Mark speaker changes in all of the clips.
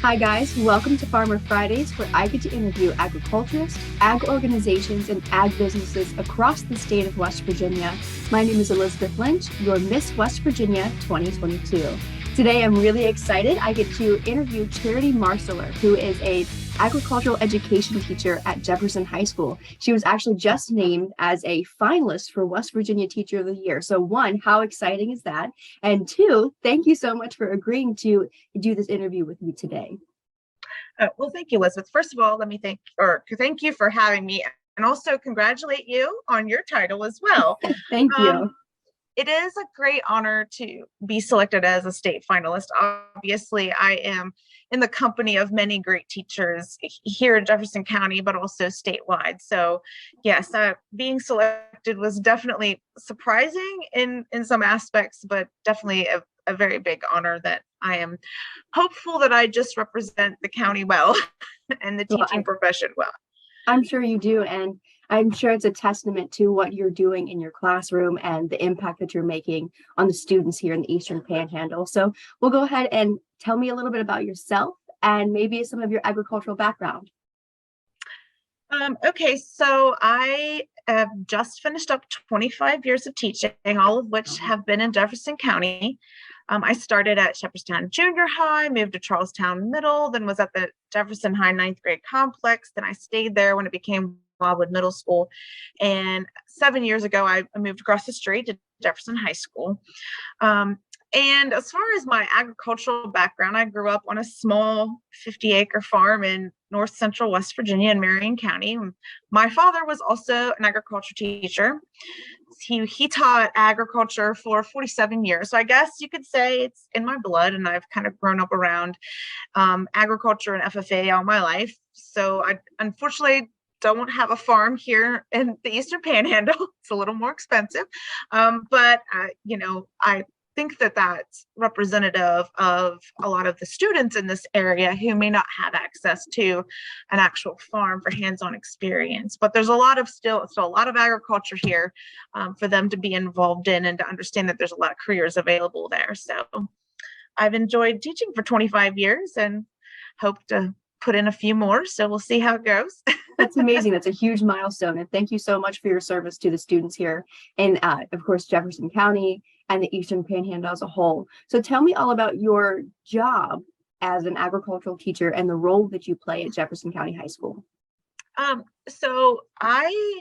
Speaker 1: Hi guys, welcome to Farmer Fridays, where I get to interview agriculturists, ag organizations, and ag businesses across the state of West Virginia. My name is Elizabeth Lynch, your Miss West Virginia 2022. Today I'm really excited. I get to interview Charity Marstiller, who is a agricultural education teacher at Jefferson High School. She was actually just named as a finalist for West Virginia Teacher of the Year. So one, how exciting is that? And two, thank you so much for agreeing to do this interview with me today.
Speaker 2: Well, thank you, Elizabeth. First of all, let me thank you for having me, and also congratulate you on your title as well.
Speaker 1: Thank you.
Speaker 2: It is a great honor to be selected as a state finalist. Obviously, I am in the company of many great teachers here in Jefferson County, but also statewide. So yes, being selected was definitely surprising in some aspects, but definitely a very big honor that I am hopeful that I just represent the county well and the teaching profession well.
Speaker 1: I'm sure you do. And I'm sure it's a testament to what you're doing in your classroom and the impact that you're making on the students here in the Eastern Panhandle. So we'll go ahead and tell me a little bit about yourself and maybe some of your agricultural background.
Speaker 2: Okay, so I have just finished up 25 years of teaching, all of which have been in Jefferson County. I started at Shepherdstown Junior High, moved to Charlestown Middle, then was at the Jefferson High ninth grade complex. Then I stayed there when it became Wildwood Middle School. And 7 years ago, I moved across the street to Jefferson High School. And as far as my agricultural background, I grew up on a small 50-acre farm in north central West Virginia in Marion County. My father was also an agriculture teacher. He taught agriculture for 47 years. So I guess you could say it's in my blood, and I've kind of grown up around agriculture and FFA all my life. So I unfortunately don't have a farm here in the Eastern Panhandle. It's a little more expensive. But I think that that's representative of a lot of the students in this area who may not have access to an actual farm for hands-on experience. But there's still a lot of agriculture here for them to be involved in and to understand that there's a lot of careers available there. So I've enjoyed teaching for 25 years and hope to put in a few more. So we'll see how it goes.
Speaker 1: That's amazing. That's a huge milestone. And thank you so much for your service to the students here in, of course, Jefferson County and the Eastern Panhandle as a whole. So tell me all about your job as an agricultural teacher and the role that you play at Jefferson County High School.
Speaker 2: So I,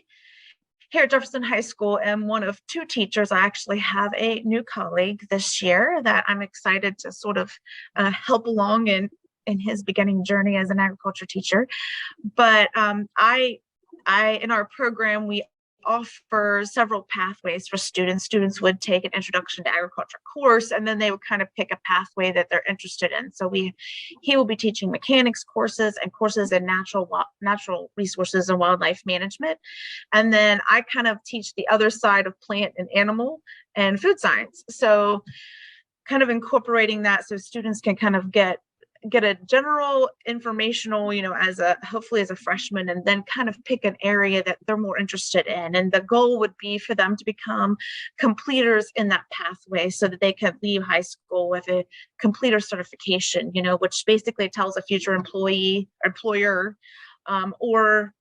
Speaker 2: here at Jefferson High School, am one of two teachers. I actually have a new colleague this year that I'm excited to sort of help along in his beginning journey as an agriculture teacher. But I in our program, we offer several pathways for students. Students would take an introduction to agriculture course, and then they would kind of pick a pathway that they're interested in. So he will be teaching mechanics courses and courses in natural resources and wildlife management. And then I kind of teach the other side of plant and animal and food science. So kind of incorporating that so students can kind of get a general informational, hopefully as a freshman, and then kind of pick an area that they're more interested in. And the goal would be for them to become completers in that pathway so that they can leave high school with a completer certification, which basically tells a future employer, or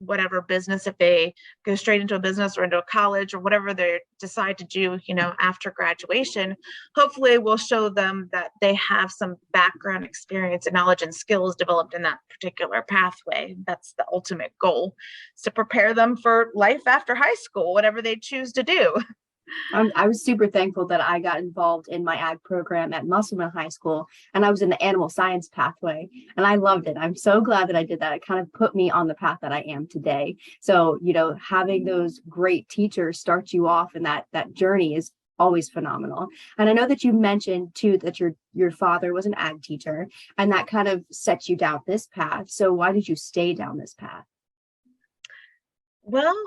Speaker 2: whatever business, if they go straight into a business or into a college or whatever they decide to do, after graduation, hopefully we'll show them that they have some background experience and knowledge and skills developed in that particular pathway. That's the ultimate goal, is to prepare them for life after high school, whatever they choose to do.
Speaker 1: I was super thankful that I got involved in my ag program at Marstiller High School, and I was in the animal science pathway, and I loved it. I'm so glad that I did that. It kind of put me on the path that I am today. So, having those great teachers start you off in that journey is always phenomenal. And I know that you mentioned too that your father was an ag teacher, and that kind of set you down this path. So why did you stay down this path?
Speaker 2: Well,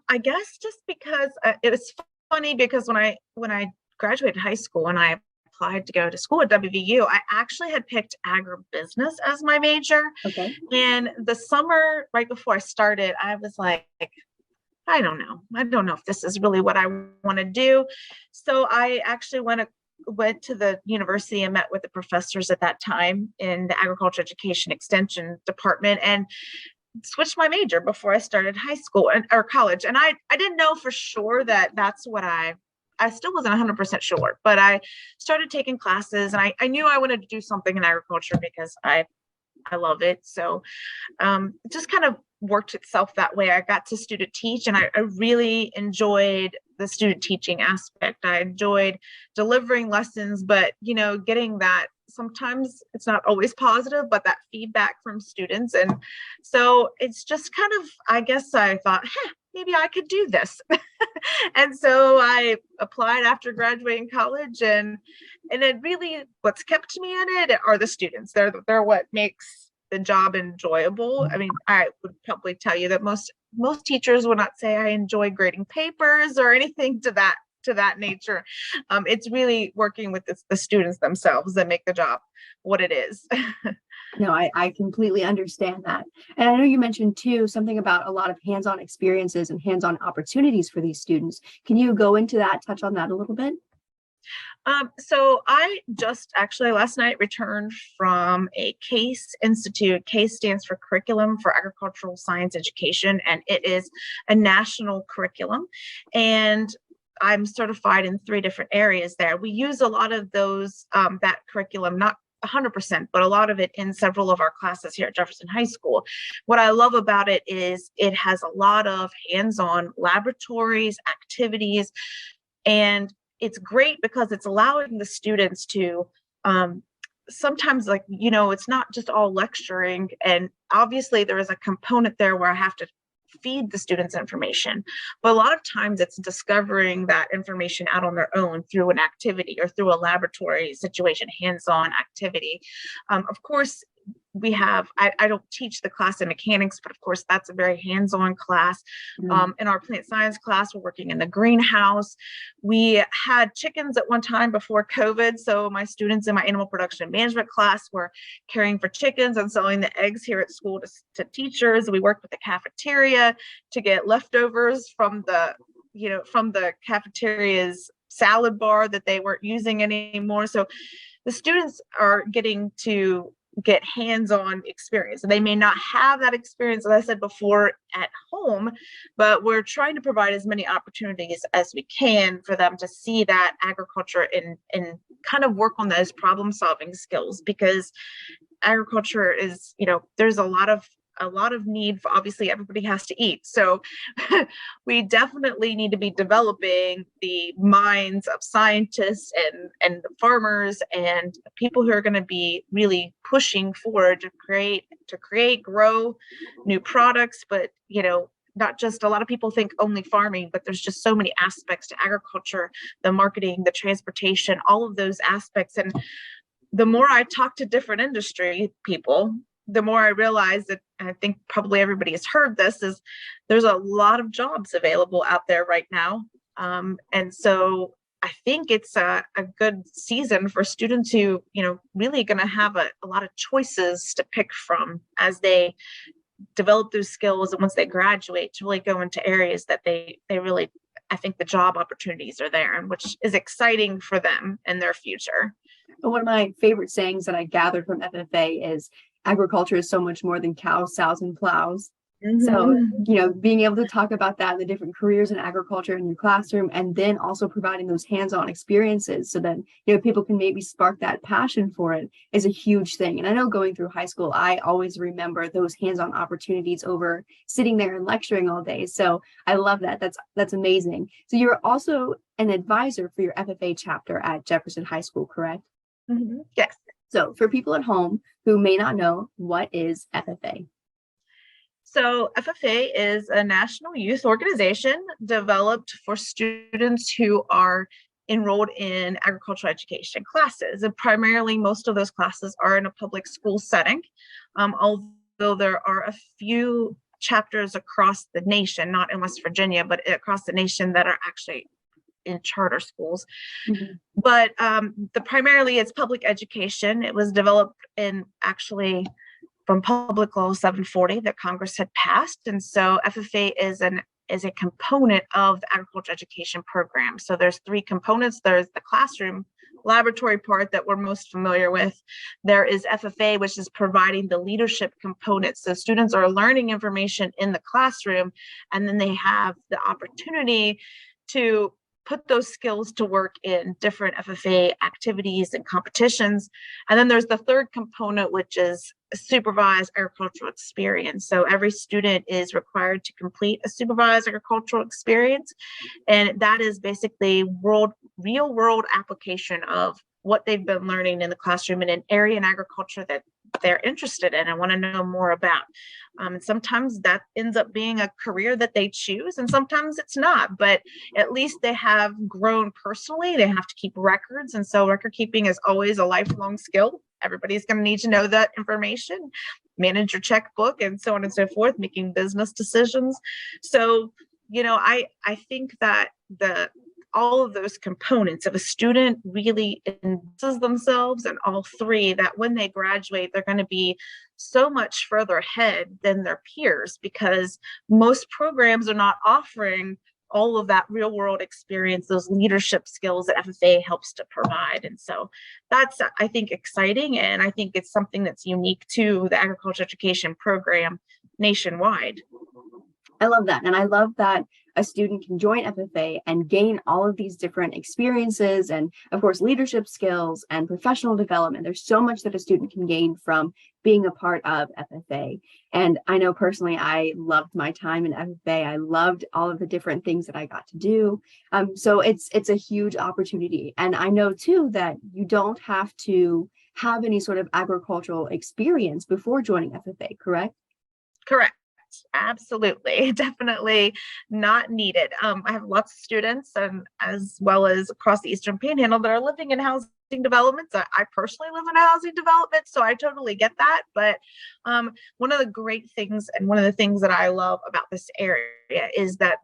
Speaker 2: I guess just because it was funny, because when I graduated high school and I applied to go to school at WVU, I actually had picked agribusiness as my major.
Speaker 1: Okay.
Speaker 2: And the summer right before I started, I was like, I don't know if this is really what I want to do. So I actually went went to the university and met with the professors at that time in the agriculture education extension department and switched my major before I started high school or college. And I didn't know for sure that that's what I still wasn't 100% sure, but I started taking classes and I knew I wanted to do something in agriculture because I love it. So it just kind of worked itself that way. I got to student teach and I really enjoyed the student teaching aspect. I enjoyed delivering lessons, but getting that, sometimes it's not always positive, but that feedback from students. And so it's just kind of, I guess I thought, maybe I could do this. And so I applied after graduating college, and it really, what's kept me in it are the students. They're what makes the job enjoyable. I mean, I would probably tell you that most teachers would not say I enjoy grading papers or anything to that nature. It's really working with the students themselves that make the job what it is.
Speaker 1: No, I completely understand that. And I know you mentioned too something about a lot of hands-on experiences and hands-on opportunities for these students. Can you go into that, touch on that a little bit?
Speaker 2: So I just actually last night returned from a CASE Institute. CASE stands for Curriculum for Agricultural Science Education, and it is a national curriculum. And I'm certified in 3 different areas there. We use a lot of those, that curriculum, not 100%, but a lot of it in several of our classes here at Jefferson High School. What I love about it is it has a lot of hands-on laboratories, activities, and it's great because it's allowing the students to sometimes, like, it's not just all lecturing, and obviously there is a component there where I have to feed the students information, but a lot of times it's discovering that information out on their own through an activity or through a laboratory situation, hands-on activity. Of course, we have, I don't teach the class in mechanics, but of course that's a very hands-on class. In our plant science class, we're working in the greenhouse. We had chickens at one time before COVID. So my students in my animal production management class were caring for chickens and selling the eggs here at school to teachers. We worked with the cafeteria to get leftovers from the cafeteria's salad bar that they weren't using anymore. So the students are getting to get hands-on experience, and they may not have that experience, as I said before, at home, but we're trying to provide as many opportunities as we can for them to see that agriculture and kind of work on those problem-solving skills, because agriculture is, there's a lot of need for, obviously everybody has to eat. So we definitely need to be developing the minds of scientists and the farmers and people who are going to be really pushing forward to create, grow new products. But, not just, a lot of people think only farming, but there's just so many aspects to agriculture, the marketing, the transportation, all of those aspects. And the more I talk to different industry people, the more I realize that, and I think probably everybody has heard this, is there's a lot of jobs available out there right now. And so I think it's a good season for students who, really going to have a lot of choices to pick from as they develop those skills. And once they graduate, to really go into areas that they really, I think the job opportunities are there, and which is exciting for them and their future.
Speaker 1: One of my favorite sayings that I gathered from FFA is agriculture is so much more than cows, sows, and plows. Mm-hmm. So, being able to talk about that and the different careers in agriculture in your classroom, and then also providing those hands-on experiences so that, people can maybe spark that passion for it, is a huge thing. And I know going through high school, I always remember those hands-on opportunities over sitting there and lecturing all day. So I love that. That's amazing. So you're also an advisor for your FFA chapter at Jefferson High School, correct?
Speaker 2: Mm-hmm. Yes.
Speaker 1: So for people at home who may not know, what is FFA?
Speaker 2: So FFA is a national youth organization developed for students who are enrolled in agricultural education classes. And primarily, most of those classes are in a public school setting, although there are a few chapters across the nation, not in West Virginia, but across the nation, that are actually in charter schools. Mm-hmm. But primarily it's public education. It was developed from Public Law 740 that Congress had passed. And so FFA is a component of the agriculture education program. So there's 3 components. There's the classroom laboratory part that we're most familiar with. There is FFA, which is providing the leadership components. So students are learning information in the classroom, and then they have the opportunity to put those skills to work in different FFA activities and competitions. And then there's the third component, which is a supervised agricultural experience. So every student is required to complete a supervised agricultural experience. And that is basically real world application of what they've been learning in the classroom in an area in agriculture that they're interested in and want to know more about. And sometimes that ends up being a career that they choose, and sometimes it's not, but at least they have grown personally. They have to keep records. And so record keeping is always a lifelong skill. Everybody's going to need to know that information, manage your checkbook, and so on and so forth, making business decisions. So, I think that all of those components of a student really invests themselves in all three, that when they graduate, they're going to be so much further ahead than their peers, because most programs are not offering all of that real world experience, those leadership skills that FFA helps to provide. And so that's, I think, exciting. And I think it's something that's unique to the agriculture education program nationwide.
Speaker 1: I love that. And I love that a student can join FFA and gain all of these different experiences and, of course, leadership skills and professional development. There's so much that a student can gain from being a part of FFA. And I know personally, I loved my time in FFA. I loved all of the different things that I got to do. So it's a huge opportunity. And I know, too, that you don't have to have any sort of agricultural experience before joining FFA, correct?
Speaker 2: Correct. Absolutely. Definitely not needed. I have lots of students, and as well as across the Eastern Panhandle, that are living in housing developments. I personally live in a housing development, so I totally get that. But one of the great things, and one of the things that I love about this area, is that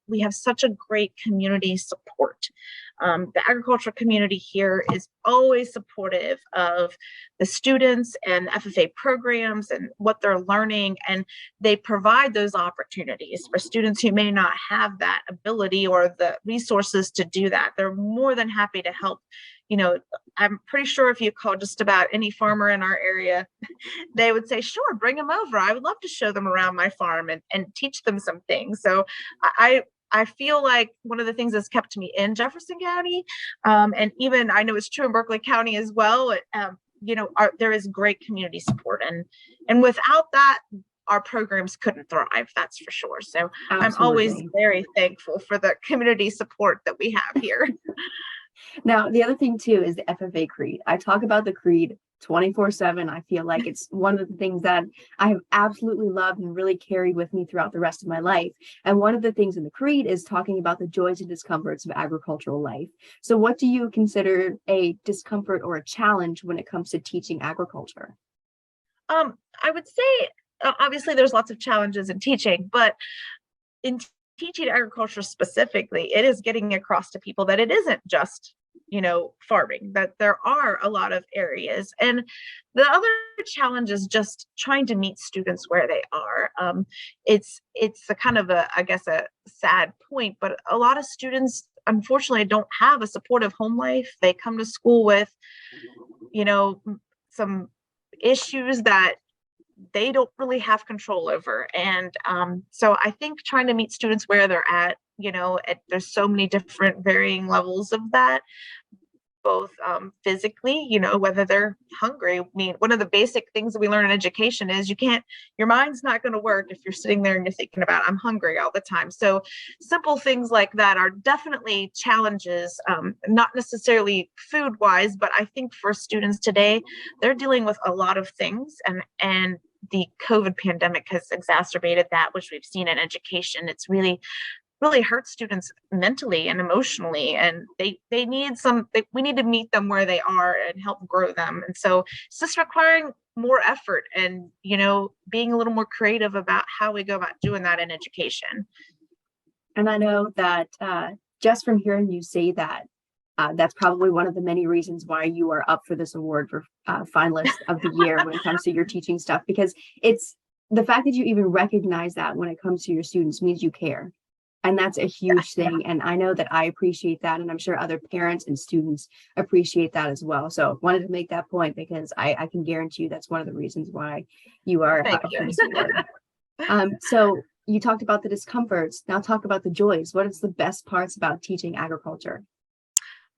Speaker 2: we have such a great community support. The agricultural community here is always supportive of the students and FFA programs and what they're learning, and they provide those opportunities for students who may not have that ability or the resources to do that. They're more than happy to help. I'm pretty sure if you call just about any farmer in our area, they would say, sure, bring them over. I would love to show them around my farm and teach them some things. So I feel like one of the things that's kept me in Jefferson County, and even I know it's true in Berkeley County as well, there is great community support. And without that, our programs couldn't thrive, that's for sure. So absolutely. I'm always very thankful for the community support that we have here.
Speaker 1: Now, the other thing, too, is the FFA creed. I talk about the creed 24/7. I feel like it's one of the things that I have absolutely loved and really carried with me throughout the rest of my life. And one of the things in the creed is talking about the joys and discomforts of agricultural life. So what do you consider a discomfort or a challenge when it comes to teaching agriculture?
Speaker 2: I would say, obviously, there's lots of challenges in teaching, but in teaching agriculture specifically, it is getting across to people that it isn't just farming, that there are a lot of areas. And the other challenge is just trying to meet students where they are. It's a kind of I guess a sad point, but a lot of students unfortunately don't have a supportive home life. They come to school with some issues that they don't really have control over. And so I think trying to meet students where they're at, there's so many different varying levels of that, both physically, whether they're hungry. I mean, one of the basic things that we learn in education is your mind's not going to work if you're sitting there and you're thinking about, I'm hungry all the time. So simple things like that are definitely challenges, not necessarily food wise, but I think for students today, they're dealing with a lot of things, and the COVID pandemic has exacerbated that, which we've seen in education. It's really hurt students mentally and emotionally, and we need to meet them where they are and help grow them. And so it's just requiring more effort and being a little more creative about how we go about doing that in education.
Speaker 1: And I know that just from hearing you say that, that's probably one of the many reasons why you are up for this award for finalist of the year when it comes to your teaching stuff, because it's the fact that you even recognize that when it comes to your students means you care. And that's a huge thing. And I know that I appreciate that. And I'm sure other parents and students appreciate that as well. So wanted to make that point because I can guarantee you that's one of the reasons why you are
Speaker 2: Thank
Speaker 1: here
Speaker 2: you.
Speaker 1: this morning. So you talked about the discomforts. Now talk about the joys. What is the best parts about teaching agriculture?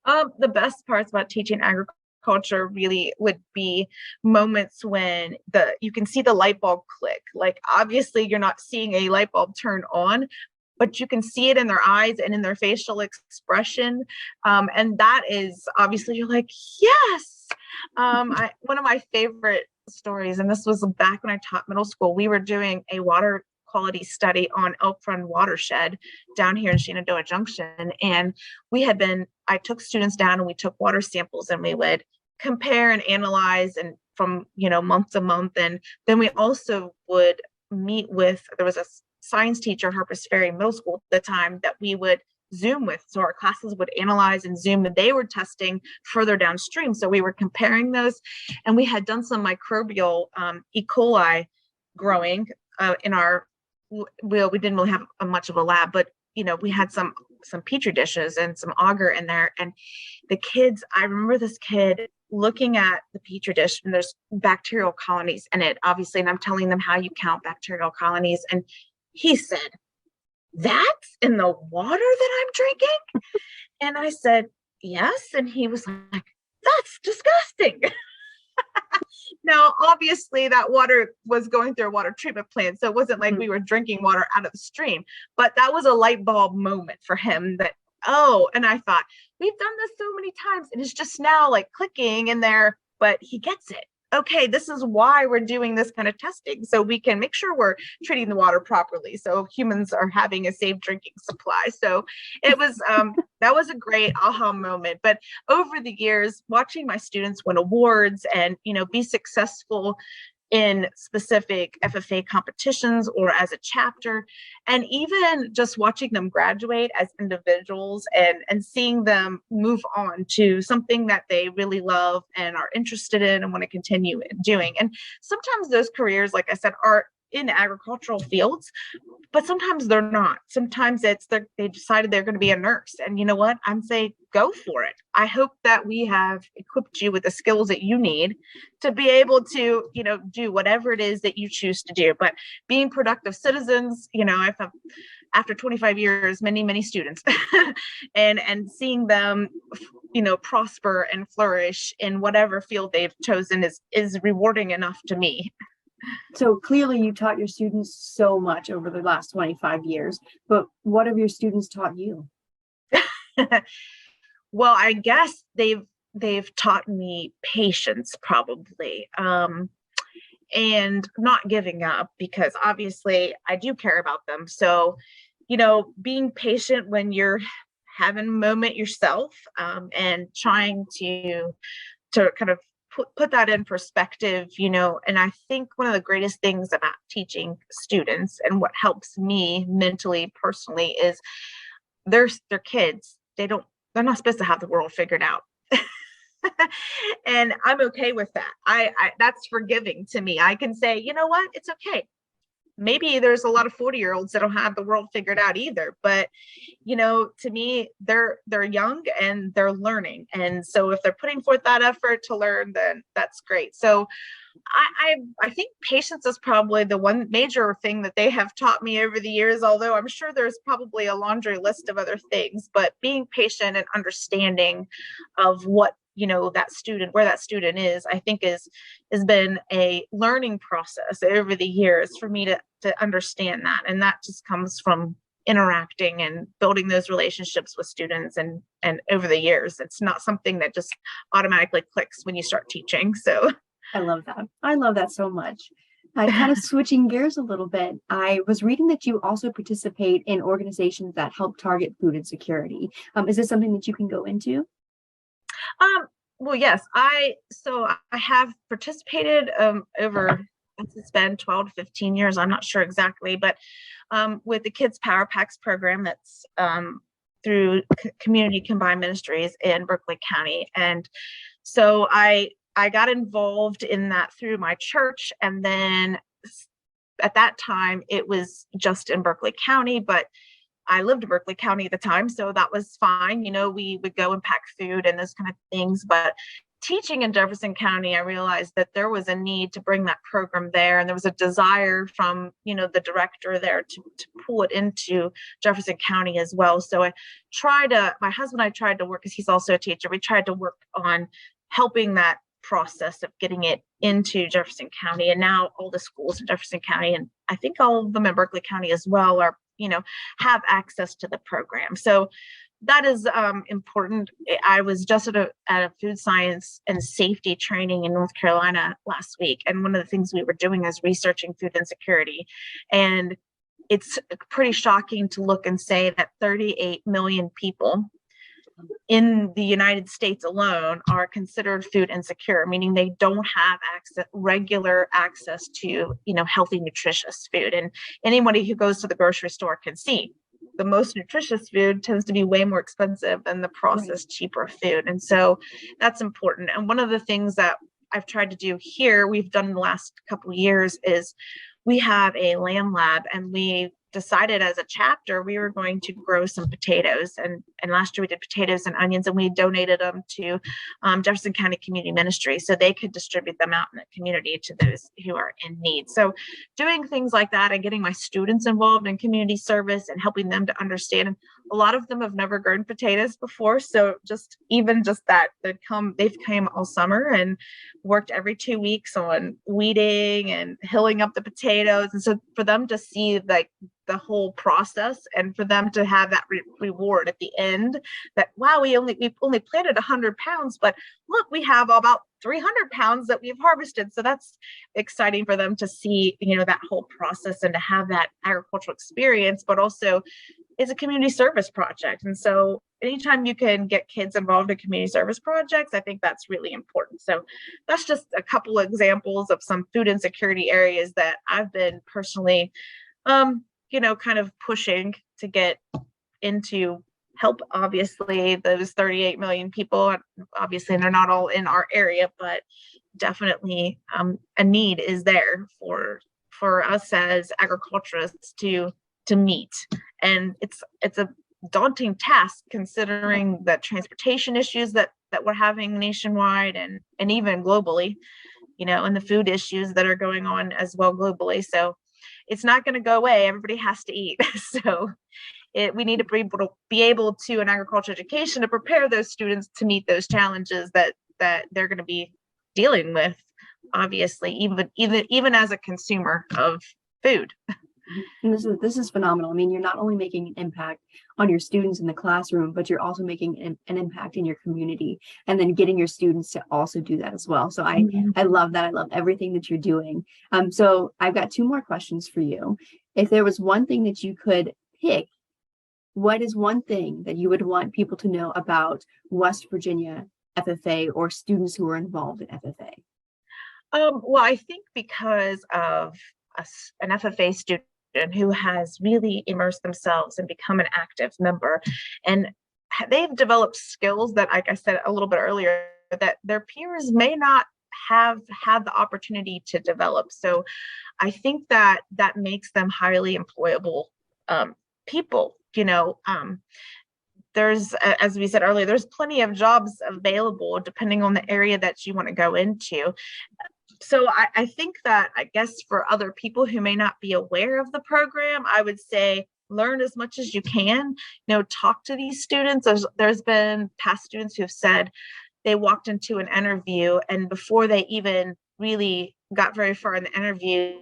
Speaker 2: The best parts about teaching agriculture really would be moments when you can see the light bulb click. Like obviously you're not seeing a light bulb turn on, but you can see it in their eyes and in their facial expression. And that is obviously you're like, yes. One of my favorite stories, and this was back when I taught middle school, we were doing a water quality study on Elk Run watershed down here in Shenandoah Junction. And I took students down and we took water samples and we would compare and analyze and from, month to month. And then we also would meet with, there was a science teacher, Harpers Ferry Middle School at the time, that we would Zoom with. So our classes would analyze and Zoom, and they were testing further downstream. So we were comparing those, and we had done some microbial E. coli growing in our, well, we didn't really have much of a lab, but we had some petri dishes and some agar in there. And the kids, I remember this kid looking at the petri dish, and there's bacterial colonies in it, obviously. And I'm telling them how you count bacterial colonies. And he said, "That's in the water that I'm drinking?" And I said, "Yes." And he was like, "That's disgusting." Now, obviously, that water was going through a water treatment plant, so it wasn't like we were drinking water out of the stream. But that was a light bulb moment for him that, oh, and I thought, we've done this so many times, and it's just now like clicking in there, but he gets it. Okay, this is why we're doing this kind of testing, so we can make sure we're treating the water properly, so humans are having a safe drinking supply. So it was that was a great aha moment. But over the years, watching my students win awards and be successful in specific FFA competitions or as a chapter, and even just watching them graduate as individuals and seeing them move on to something that they really love and are interested in and want to continue doing. And sometimes those careers, like I said, are in agricultural fields, but sometimes they're not. Sometimes they decided they're going to be a nurse, and you know what? I'm saying go for it. I hope that we have equipped you with the skills that you need to be able to, do whatever it is that you choose to do. But being productive citizens, I've after 25 years, many students, and seeing them, prosper and flourish in whatever field they've chosen is rewarding enough to me.
Speaker 1: So clearly you taught your students so much over the last 25 years, but what have your students taught you?
Speaker 2: Well, I guess they've taught me patience, probably, and not giving up, because obviously I do care about them. So, being patient when you're having a moment yourself, and trying to kind of put that in perspective, and I think one of the greatest things about teaching students and what helps me mentally, personally, is they're kids. They're not supposed to have the world figured out. And I'm okay with that. I that's forgiving to me. I can say, you know what, it's okay. Maybe there's a lot of 40-year-olds that don't have the world figured out either, but to me, they're young and they're learning, and so if they're putting forth that effort to learn, then that's great. So I think patience is probably the one major thing that they have taught me over the years, although I'm sure there's probably a laundry list of other things. But being patient and understanding of what where that student is, I think has been a learning process over the years for me to understand that. And that just comes from interacting and building those relationships with students, and over the years, it's not something that just automatically clicks when you start teaching. So
Speaker 1: I love that. I love that so much. Kind of switching gears a little bit, I was reading that you also participate in organizations that help target food insecurity. Is this something that you can go into?
Speaker 2: Well, yes, I have participated over, it's been 12 to 15 years. I'm not sure exactly, but with the Kids Power Packs program that's through Community Combined Ministries in Berkeley County. And so I got involved in that through my church. And then at that time, it was just in Berkeley County, but I lived in Berkeley County at the time, so that was fine. We would go and pack food and those kind of things. But teaching in Jefferson County, I realized that there was a need to bring that program there. And there was a desire from, the director there to pull it into Jefferson County as well. So my husband and I tried to work, because he's also a teacher, we tried to work on helping that process of getting it into Jefferson County. And now all the schools in Jefferson County, and I think all of them in Berkeley County as well, are, have access to the program. So that is important. I was just at a food science and safety training in North Carolina last week. And one of the things we were doing is researching food insecurity. And it's pretty shocking to look and say that 38 million people in the United States alone are considered food insecure, meaning they don't have regular access to, healthy, nutritious food. And anybody who goes to the grocery store can see the most nutritious food tends to be way more expensive than the processed, cheaper food. And so that's important. And one of the things that I've tried to do here, we've done in the last couple of years, is we have a land lab, and we decided as a chapter we were going to grow some potatoes. And last year we did potatoes and onions, and we donated them to Jefferson County Community Ministry so they could distribute them out in the community to those who are in need. So doing things like that and getting my students involved in community service and helping them to understand. And a lot of them have never grown potatoes before. So just that, they've come all summer and worked every 2 weeks on weeding and hilling up the potatoes. And so for them to see like the whole process, and for them to have that reward at the end, that wow, we only planted 100 pounds, but look, we have about 300 pounds that we've harvested. So that's exciting for them to see, that whole process and to have that agricultural experience, but also it's a community service project. And so anytime you can get kids involved in community service projects, I think that's really important. So that's just a couple of examples of some food insecurity areas that I've been personally kind of pushing to get into help, obviously, those 38 million people. Obviously, they're not all in our area, but definitely a need is there for us as agriculturists to meet. And it's a daunting task, considering the transportation issues that we're having nationwide and even globally, and the food issues that are going on as well globally. So it's not going to go away. Everybody has to eat. So we need to be able to an agriculture education to prepare those students to meet those challenges that they're going to be dealing with, obviously, even as a consumer of food.
Speaker 1: And this is phenomenal. I mean, you're not only making an impact on your students in the classroom, but you're also making an impact in your community, and then getting your students to also do that as well. So I love that. I love everything that you're doing. So I've got 2 more questions for you. If there was one thing that you could pick, what is one thing that you would want people to know about West Virginia FFA or students who are involved in FFA?
Speaker 2: Well, I think because of an FFA student who has really immersed themselves and become an active member, and they've developed skills that, like I said a little bit earlier, that their peers may not have had the opportunity to develop. So I think that makes them highly employable people. There's, as we said earlier, there's plenty of jobs available depending on the area that you want to go into. So I think that, I guess, for other people who may not be aware of the program, I would say learn as much as you can. Talk to these students. There's been past students who have said they walked into an interview, and before they even really got very far in the interview,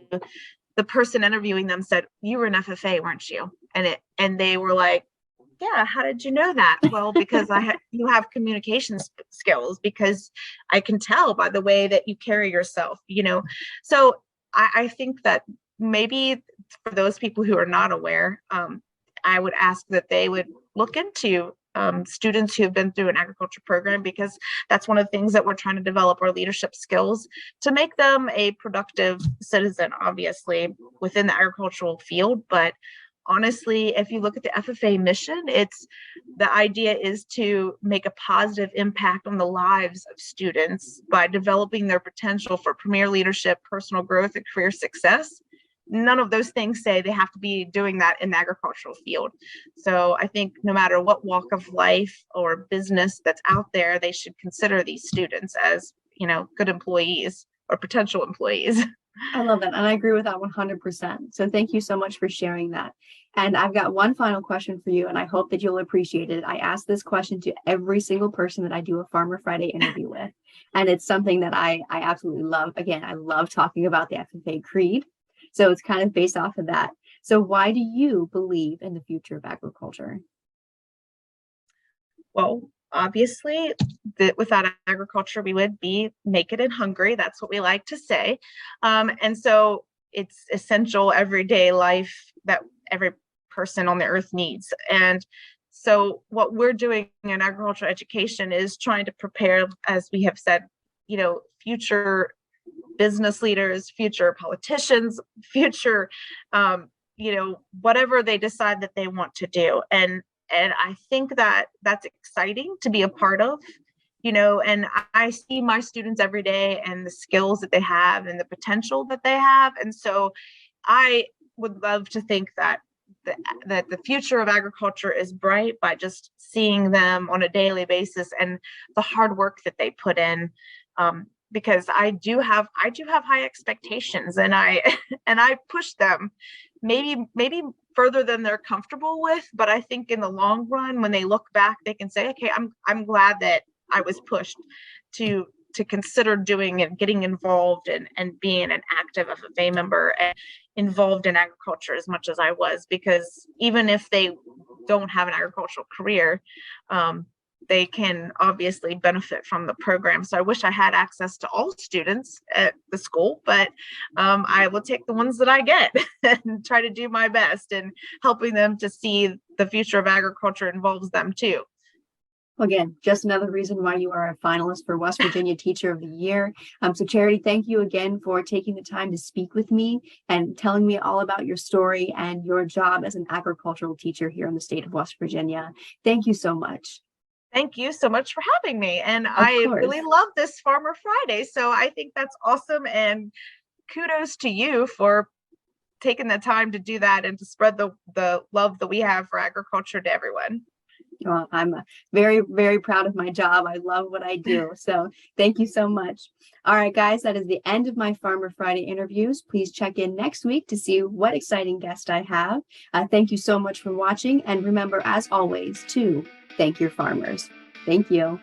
Speaker 2: the person interviewing them said, "You were an FFA, weren't you?" And they were like, "Yeah, how did you know that?" "Well, because you have communication skills, because I can tell by the way that you carry yourself, So I think that maybe for those people who are not aware, I would ask that they would look into students who have been through an agriculture program, because that's one of the things that we're trying to develop, our leadership skills to make them a productive citizen, obviously, within the agricultural field. But honestly, if you look at the FFA mission, the idea is to make a positive impact on the lives of students by developing their potential for premier leadership, personal growth, and career success none of those things say they have to be doing that in the agricultural field. So I think no matter what walk of life or business that's out there, they should consider these students as, good employees or potential employees.
Speaker 1: I love that. And I agree with that 100%. So thank you so much for sharing that. And I've got one final question for you, and I hope that you'll appreciate it. I ask this question to every single person that I do a Farmer Friday interview with. And it's something that I absolutely love. Again, I love talking about the FFA creed. So it's kind of based off of that. So why do you believe in the future of agriculture?
Speaker 2: Well, obviously, without agriculture, we would be naked and hungry. That's what we like to say. And so it's essential everyday life that every person on the earth needs. And so what we're doing in agricultural education is trying to prepare, as we have said, future business leaders, future politicians, future, whatever they decide that they want to do. And I think that that's exciting to be a part of, and I see my students every day and the skills that they have and the potential that they have. And so I would love to think that the future of agriculture is bright by just seeing them on a daily basis and the hard work that they put in. Because I do have high expectations, and I push them maybe further than they're comfortable with. But I think in the long run, when they look back, they can say, okay, I'm glad that I was pushed to consider doing and getting involved and being an active FFA member and involved in agriculture as much as I was, because even if they don't have an agricultural career, they can obviously benefit from the program. So I wish I had access to all students at the school, but I will take the ones that I get and try to do my best in helping them to see the future of agriculture involves them too.
Speaker 1: Again, just another reason why you are a finalist for West Virginia Teacher of the Year. So Charity, thank you again for taking the time to speak with me and telling me all about your story and your job as an agricultural teacher here in the state of West Virginia. Thank you so much.
Speaker 2: Thank you so much for having me. And I really love this Farmer Friday. So I think that's awesome. And kudos to you for taking the time to do that and to spread the love that we have for agriculture to everyone.
Speaker 1: Well, I'm very, very proud of my job. I love what I do. So thank you so much. All right, guys, that is the end of my Farmer Friday interviews. Please check in next week to see what exciting guest I have. Thank you so much for watching. And remember, as always, to thank your farmers. Thank you.